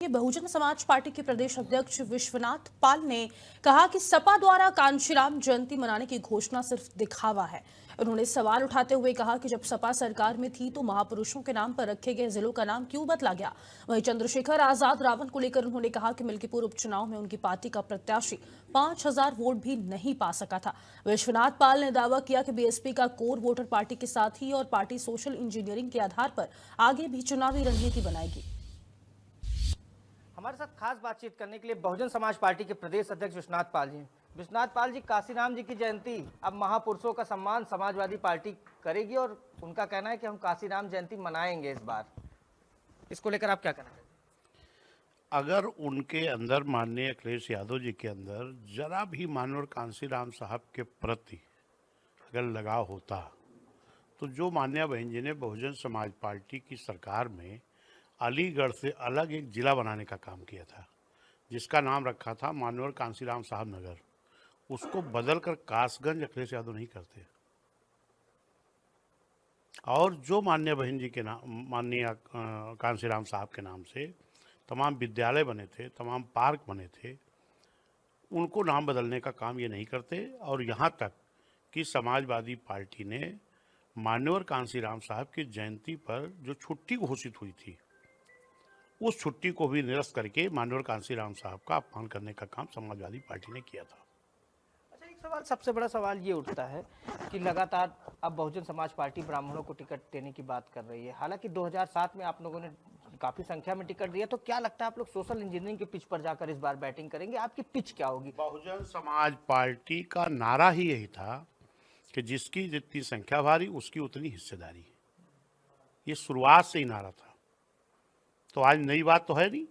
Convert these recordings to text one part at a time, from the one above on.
कि बहुजन समाज पार्टी के प्रदेश अध्यक्ष विश्वनाथ पाल ने कहा कि सपा द्वारा कांशीराम जयंती मनाने की घोषणा सिर्फ दिखावा है। उन्होंने सवाल उठाते हुए कहा कि जब सपा सरकार में थी तो महापुरुषों के नाम पर रखे गए जिलों का नाम क्यों बदला गया। वहीं चंद्रशेखर आजाद रावण को लेकर उन्होंने कहा कि मिल्कीपुर उपचुनाव में उनकी पार्टी का प्रत्याशी 5000 वोट भी नहीं पा सका था। विश्वनाथ पाल ने दावा किया कि बीएसपी का कोर वोटर पार्टी के साथ ही और पार्टी सोशल इंजीनियरिंग के आधार पर आगे भी चुनावी रणनीति बनाएगी। हमारे साथ खास बातचीत करने के लिए बहुजन समाज पार्टी के प्रदेश अध्यक्ष विश्वनाथ पाल जी। विश्वनाथ पाल जी, काशीराम जी की जयंती अब महापुरुषों का सम्मान समाजवादी पार्टी करेगी और उनका कहना है कि हम काशीराम जयंती मनाएंगे इस बार। इसको लेकर आप क्या कहना चाहते हैं? अगर उनके अंदर माननीय अखिलेश यादव जी के अंदर जरा भी मानवर कांशीराम साहब के प्रति अगर लगाव होता तो जो मान्या बहन जी ने बहुजन समाज पार्टी की सरकार में अलीगढ़ से अलग एक जिला बनाने का काम किया था, जिसका नाम रखा था मानवर कांशीराम साहब नगर, उसको बदलकर कासगंज अखिलेश यादव नहीं करते। और जो मान्य बहन जी के नाम माननीय कांशीराम साहब के नाम से तमाम विद्यालय बने थे, तमाम पार्क बने थे, उनको नाम बदलने का काम ये नहीं करते। और यहाँ तक कि समाजवादी पार्टी ने मान्यवर कांशीराम साहब की जयंती पर जो छुट्टी घोषित हुई थी, उस छुट्टी को भी निरस्त करके मान्यवर कांशीराम साहब का अपमान करने का काम समाजवादी पार्टी ने किया था। अच्छा, एक सवाल, सबसे बड़ा सवाल ये उठता है कि लगातार अब बहुजन समाज पार्टी ब्राह्मणों को टिकट देने की बात कर रही है। हालांकि 2007 में आप लोगों ने काफी संख्या में टिकट दिया, तो क्या लगता है आप लोग सोशल इंजीनियरिंग के पिच पर जाकर इस बार बैटिंग करेंगे? आपकी पिच क्या होगी? बहुजन समाज पार्टी का नारा ही यही था कि जिसकी जितनी संख्या भारी उसकी उतनी हिस्सेदारी। ये शुरुआत से ही नारा था, तो आज नई बात तो है नहीं।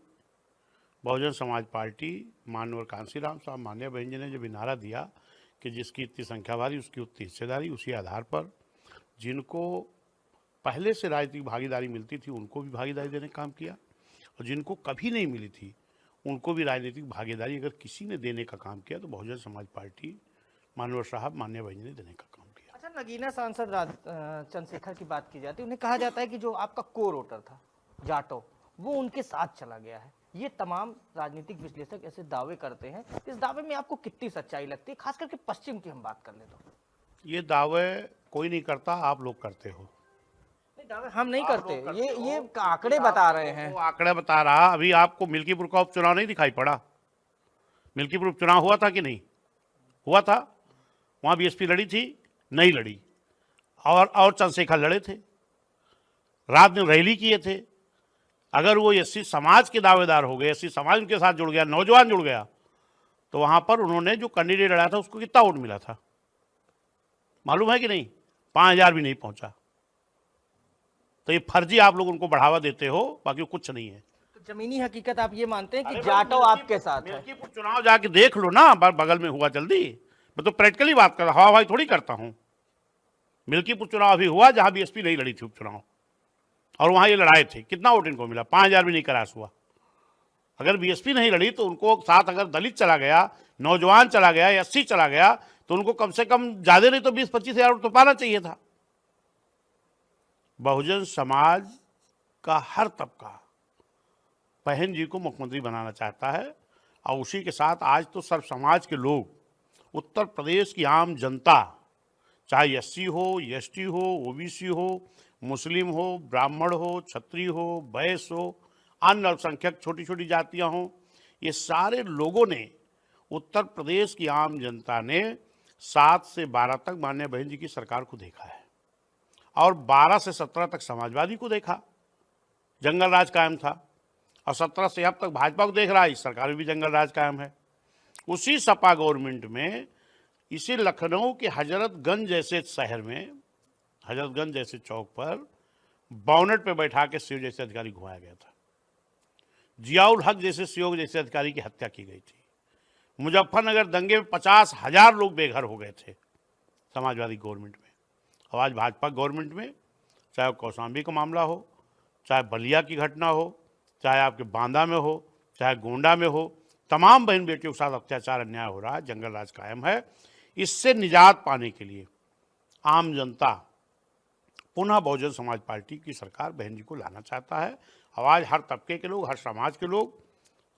बहुजन समाज पार्टी मानवर कांशीराम साहब मान्या बहन जी ने जब नारा दिया कि जिसकी इतनी संख्या भारी उसकी उतनी हिस्सेदारी, उसी आधार पर जिनको पहले से राजनीतिक भागीदारी मिलती थी उनको भी भागीदारी देने का काम किया, और जिनको कभी नहीं मिली थी उनको भी राजनीतिक भागीदारी अगर किसी ने देने का काम किया तो बहुजन समाज पार्टी मानवर साहब मान्या बहन जी ने देने का काम किया। अच्छा, नगीना सांसद चंद्रशेखर की बात की जाती है, उन्हें कहा जाता है कि जो आपका कोर वोटर था जाटो, वो उनके साथ चला गया है। ये तमाम राजनीतिक विश्लेषक ऐसे दावे करते हैं, इस दावे में आपको कितनी सच्चाई लगती है? खास करके पश्चिम की हम बात कर ले तो ये दावे कोई नहीं करता, आप लोग करते हो। नहीं, दावे हम नहीं करते, ये आंकड़े बता रहे हैं। वो आंकड़े बता रहा। अभी आपको मिल्कीपुर का उपचुनाव नहीं दिखाई पड़ा? मिल्कीपुर उपचुनाव हुआ था कि नहीं हुआ था? वहां बीएसपी लड़ी थी? नहीं लड़ी। और चंद्रशेखर लड़े थे, रात में रैली किए थे। अगर वो एससी समाज के दावेदार हो गए, एससी समाज उनके साथ जुड़ गया, नौजवान जुड़ गया, तो वहां पर उन्होंने जो कैंडिडेट लड़ा था उसको कितना वोट मिला था मालूम है कि नहीं? 5000 भी नहीं पहुंचा। तो ये फर्जी आप लोग उनको बढ़ावा देते हो, बाकी कुछ नहीं है। तो जमीनी हकीकत आप ये मानते हैं कि जाटो आपके साथ है? मिल्कीपुर चुनाव जाके देख लो ना, बगल में हुआ। जल्दी, मैं तो प्रैक्टिकली बात कर रहा, हवा हवाई थोड़ी करता हूं। मिल्कीपुर चुनाव अभी हुआ जहां बीएसपी नहीं लड़ी थी उपचुनाव, और वहां ये लड़ाए थे। कितना वोट इनको मिला? 5000 भी नहीं क्रॉस हुआ। अगर बीएसपी नहीं लड़ी तो उनको साथ अगर दलित चला गया, नौजवान चला गया, एससी चला गया, तो उनको कम से कम ज्यादा नहीं तो 20-25 हजार वोट तो पाना चाहिए था। बहुजन समाज का हर तबका बहन जी को मुख्यमंत्री बनाना चाहता है, और उसी के साथ आज तो सर्व समाज के लोग, उत्तर प्रदेश की आम जनता, चाहे एससी हो, एसटी हो, ओबीसी हो, मुस्लिम हो, ब्राह्मण हो, क्षत्रिय हो, वैश्य हो, अन्य अल्पसंख्यक छोटी छोटी जातियां हो, ये सारे लोगों ने, उत्तर प्रदेश की आम जनता ने 7 से 12 तक मान्य बहन जी की सरकार को देखा है, और 12 से 17 तक समाजवादी को देखा, जंगल राज कायम था, और 17 से अब तक भाजपा को देख रहा है, इस सरकार में भी जंगल राज कायम है। उसी सपा गवर्नमेंट में इसी लखनऊ के हजरतगंज जैसे शहर में, हजरतगंज जैसे चौक पर बोनेट पे बैठा के सीओ जैसे अधिकारी घुमाया गया था। जियाउल हक जैसे सीओ जैसे अधिकारी की हत्या की गई थी। मुजफ्फरनगर दंगे में 50,000 लोग बेघर हो गए थे समाजवादी गवर्नमेंट में। और आज भाजपा गवर्नमेंट में, चाहे कौशाम्बी का मामला हो, चाहे बलिया की घटना हो, चाहे आपके बांदा में हो, चाहे गोंडा में हो, तमाम बहन बेटियों के साथ अत्याचार अन्याय हो रहा है, जंगल राज कायम है। इससे निजात पाने के लिए आम जनता पुनः बहुजन समाज पार्टी की सरकार बहन जी को लाना चाहता है, आवाज़ हर तबके के लोग,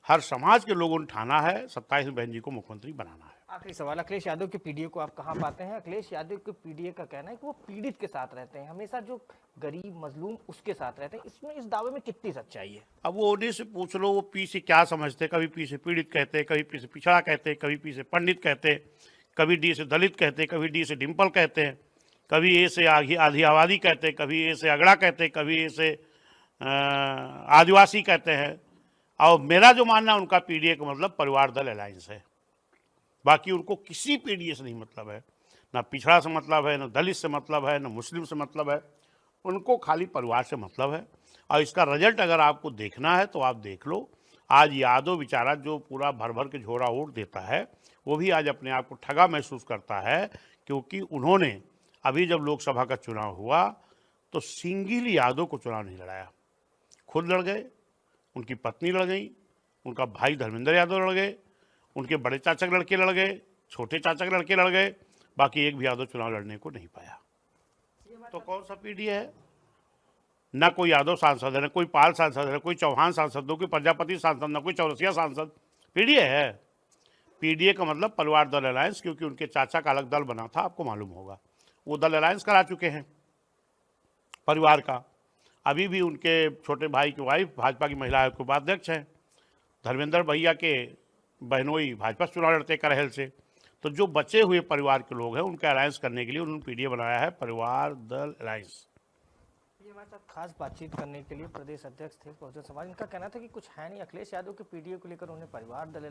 हर समाज के लोगों ने ठाना है 27 बहन जी को मुख्यमंत्री बनाना है। आखिरी सवाल, अखिलेश यादव के पीडीए को आप कहाँ पाते हैं? अखिलेश यादव के पीडीए का कहना है कि वो पीड़ित के साथ रहते हैं, हमेशा जो गरीब मजलूम उसके साथ रहते हैं। इसमें इस दावे में कितनी सच्चाई है? अब वो उन्हीं से पूछ लो, वो पी से क्या समझते। कभी पी से पीड़ित कहते, कभी पी से पिछड़ा कहते, कभी पी से पंडित कहते, कभी डी से दलित कहते, कभी डी से डिम्पल कहते हैं, कभी ए से आधी आबादी कहते, कभी ए से अगड़ा कहते, कभी ए से आदिवासी कहते हैं। और मेरा जो मानना है उनका पीडीए का मतलब परिवार दल अलायंस है। बाकी उनको किसी पीडीए से नहीं मतलब है, ना पिछड़ा से मतलब है, ना दलित से मतलब है, ना मुस्लिम से मतलब है। उनको खाली परिवार से मतलब है। और इसका रिजल्ट अगर आपको देखना है तो आप देख लो। आज यादव बेचारा जो पूरा भर भर के झोरा वोट देता है, वो भी आज अपने आप को ठगा महसूस करता है, क्योंकि उन्होंने अभी जब लोकसभा का चुनाव हुआ तो सिंगल यादव को चुनाव नहीं लड़ाया। खुद लड़ गए, उनकी पत्नी लड़ गई, उनका भाई धर्मेंद्र यादव लड़ गए, उनके बड़े चाचा के लड़के लड़ गए, छोटे चाचा के लड़के लड़ गए, बाकी एक भी यादव चुनाव लड़ने को नहीं पाया। तो कौन सा पीडीए है? ना कोई यादव सांसद है, ना कोई पाल सांसद है, कोई चौहान सांसद, ना कोई प्रजापति सांसद, ना कोई चौरसिया सांसद। पीडीए है। पीडीए का मतलब परिवार दल अलायंस, क्योंकि उनके चाचा का अलग दल बना था, आपको मालूम होगा। वो दल अलायंस करा चुके हैं परिवार का। अभी भी उनके छोटे भाई की वाइफ भाजपा की महिला आयोग के उपाध्यक्ष हैं। धर्मेंद्र भैया के बहनोई भाजपा चुनाव लड़ते करहल से। तो जो बचे हुए परिवार के लोग हैं उनका अलायंस करने के लिए उन्होंने पीडीए बनाया है, परिवार दल अलायंस। ये हमारे साथ खास बातचीत करने के लिए प्रदेश अध्यक्ष थे बहुजन समाज। इनका कहना था कि कुछ है नहीं, अखिलेश यादव के पीडीए को लेकर उन्हें परिवार दल